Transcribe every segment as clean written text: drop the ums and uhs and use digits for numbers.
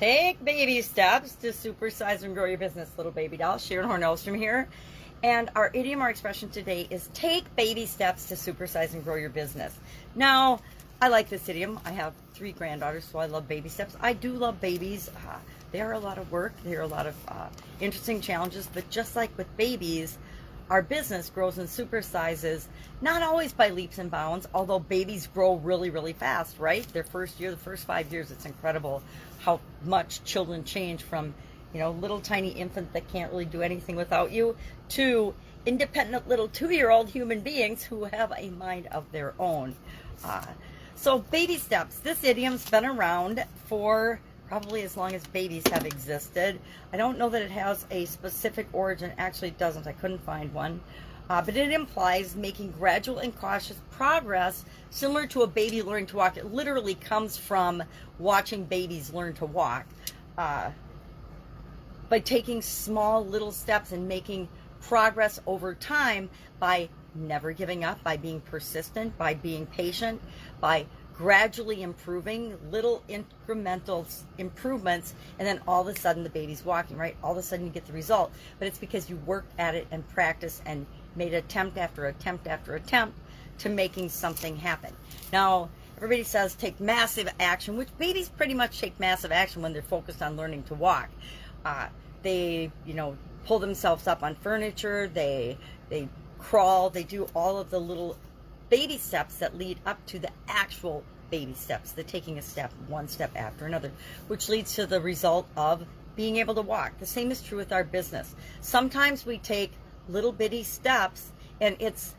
Take baby steps to supersize and grow your business, little baby doll. Sharon Horne-Ellstrom here. And our idiom or expression today is take baby steps to supersize and grow your business. Now, I like this idiom. I have 3 granddaughters, so I love baby steps. I do love babies. They are a lot of work. They are a lot of interesting challenges. But just like with babies, our business grows and supersizes, not always by leaps and bounds, although babies grow really, really fast, right? Their first year, the first 5 years, it's incredible how much children change from, little tiny infant that can't really do anything without you to independent little 2-year-old human beings who have a mind of their own. So baby steps, this idiom's been around for probably as long as babies have existed. I don't know that it has a specific origin. Actually, it doesn't. I couldn't find one. But it implies making gradual and cautious progress similar to a baby learning to walk. It literally comes from watching babies learn to walk. By taking small little steps and making progress over time by never giving up, by being persistent, by being patient, by gradually improving little incremental improvements, and then all of a sudden the baby's walking, right? All of a sudden you get the result. But it's because you worked at it and practiced and made attempt after attempt after attempt to making something happen. Now, everybody says take massive action, which babies pretty much take massive action when they're focused on learning to walk. They, pull themselves up on furniture, they crawl, they do all of the little baby steps that lead up to the actual baby steps, the taking a step, one step after another, which leads to the result of being able to walk. The same is true with our business. Sometimes we take little bitty steps, and it's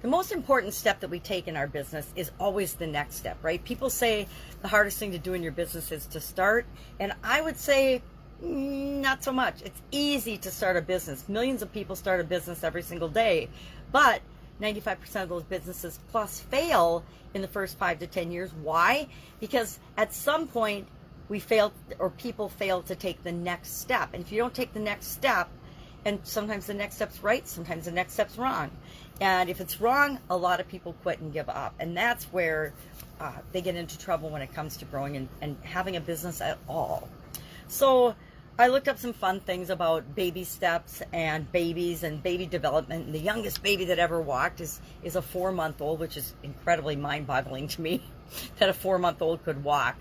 the most important step that we take in our business is always the next step, right? People say the hardest thing to do in your business is to start, and I would say not so much. It's easy to start a business. Millions of people start a business every single day, but 95% of those businesses plus fail in the first 5 to 10 years. Why? Because at some point we fail, or people fail to take the next step. And if you don't take the next step, and sometimes the next step's right, sometimes the next step's wrong. And if it's wrong, a lot of people quit and give up. And that's where they get into trouble when it comes to growing and having a business at all. So I looked up some fun things about baby steps and babies and baby development. And the youngest baby that ever walked is a 4-month-old, which is incredibly mind-boggling to me that a 4-month-old could walk.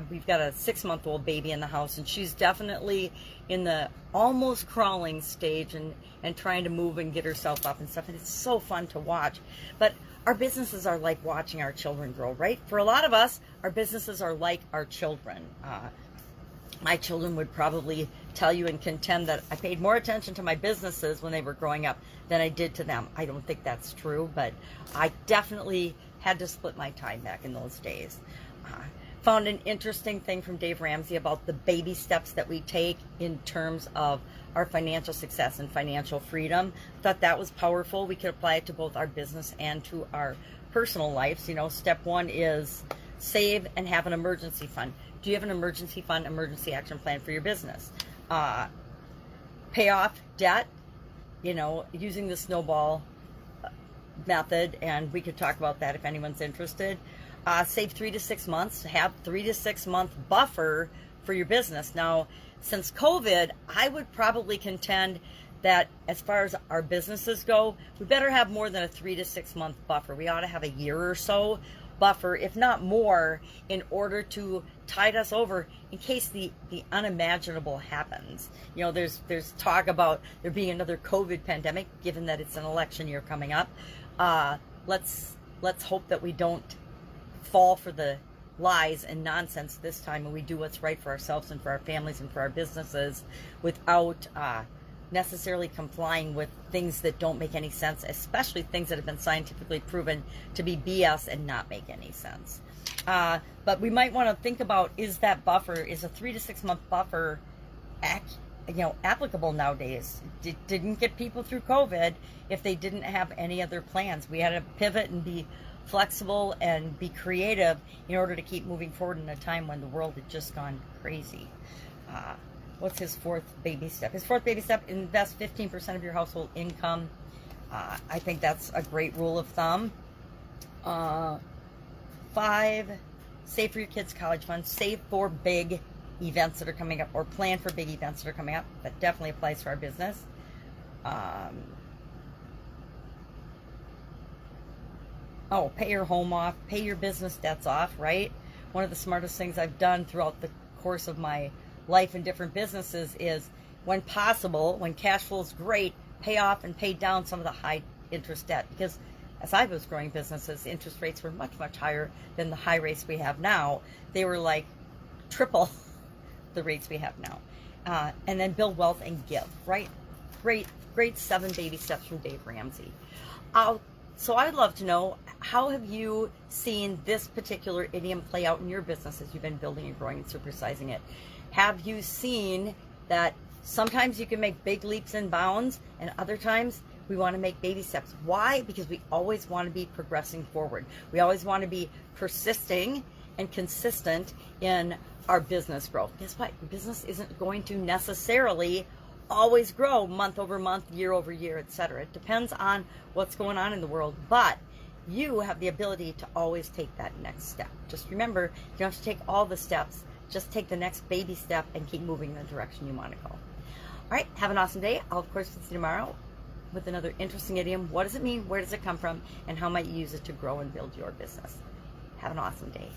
We've got a 6-month-old baby in the house, and she's definitely in the almost crawling stage and trying to move and get herself up and stuff. And it's so fun to watch. But our businesses are like watching our children grow, right? For a lot of us, our businesses are like our children. My children would probably tell you and contend that I paid more attention to my businesses when they were growing up than I did to them. I don't think that's true, but I definitely had to split my time back in those days. Found an interesting thing from Dave Ramsey about the baby steps that we take in terms of our financial success and financial freedom. Thought that was powerful. We could apply it to both our business and to our personal lives. Step 1 is save and have an emergency fund. Do you have an emergency fund, emergency action plan for your business? Pay off debt, using the snowball method, and we could talk about that if anyone's interested. Save 3 to 6 months, have 3 to 6 month buffer for your business. Now, since COVID, I would probably contend that as far as our businesses go, we better have more than a 3 to 6 month buffer. We ought to have a year or so buffer, if not more, in order to tide us over in case the unimaginable happens. There's talk about there being another COVID pandemic, given that it's an election year coming up. Let's hope that we don't fall for the lies and nonsense this time, and we do what's right for ourselves and for our families and for our businesses without necessarily complying with things that don't make any sense, especially things that have been scientifically proven to be BS and not make any sense. But we might want to think about, is that buffer, is a 3 to 6 month buffer applicable nowadays? Didn't get people through COVID if they didn't have any other plans. We had to pivot and be flexible and be creative in order to keep moving forward in a time when the world had just gone crazy. What's his 4th baby step? His 4th baby step, invest 15% of your household income. I think that's a great rule of thumb. 5, save for your kids' college fund. Save for big events that are coming up, or plan for big events that are coming up. That definitely applies to our business. Pay your home off, pay your business debts off, right? One of the smartest things I've done throughout the course of my life in different businesses is, when possible, when cash flow is great, pay off and pay down some of the high interest debt. Because as I was growing businesses, interest rates were much, much higher than the high rates we have now. They were like triple the rates we have now. And then build wealth and give, right? Great 7 baby steps from Dave Ramsey. So I'd love to know, how have you seen this particular idiom play out in your business as you've been building and growing and supersizing it? Have you seen that sometimes you can make big leaps and bounds, and other times we want to make baby steps? Why? Because we always want to be progressing forward. We always want to be persisting and consistent in our business growth. Guess what? Your business isn't going to necessarily always grow month over month, year over year, etc. It depends on what's going on in the world, but you have the ability to always take that next step. Just remember, you don't have to take all the steps. Just take the next baby step and keep moving in the direction you want to go. All right, have an awesome day. I'll, of course, see you tomorrow with another interesting idiom. What does it mean? Where does it come from? And how might you use it to grow and build your business? Have an awesome day.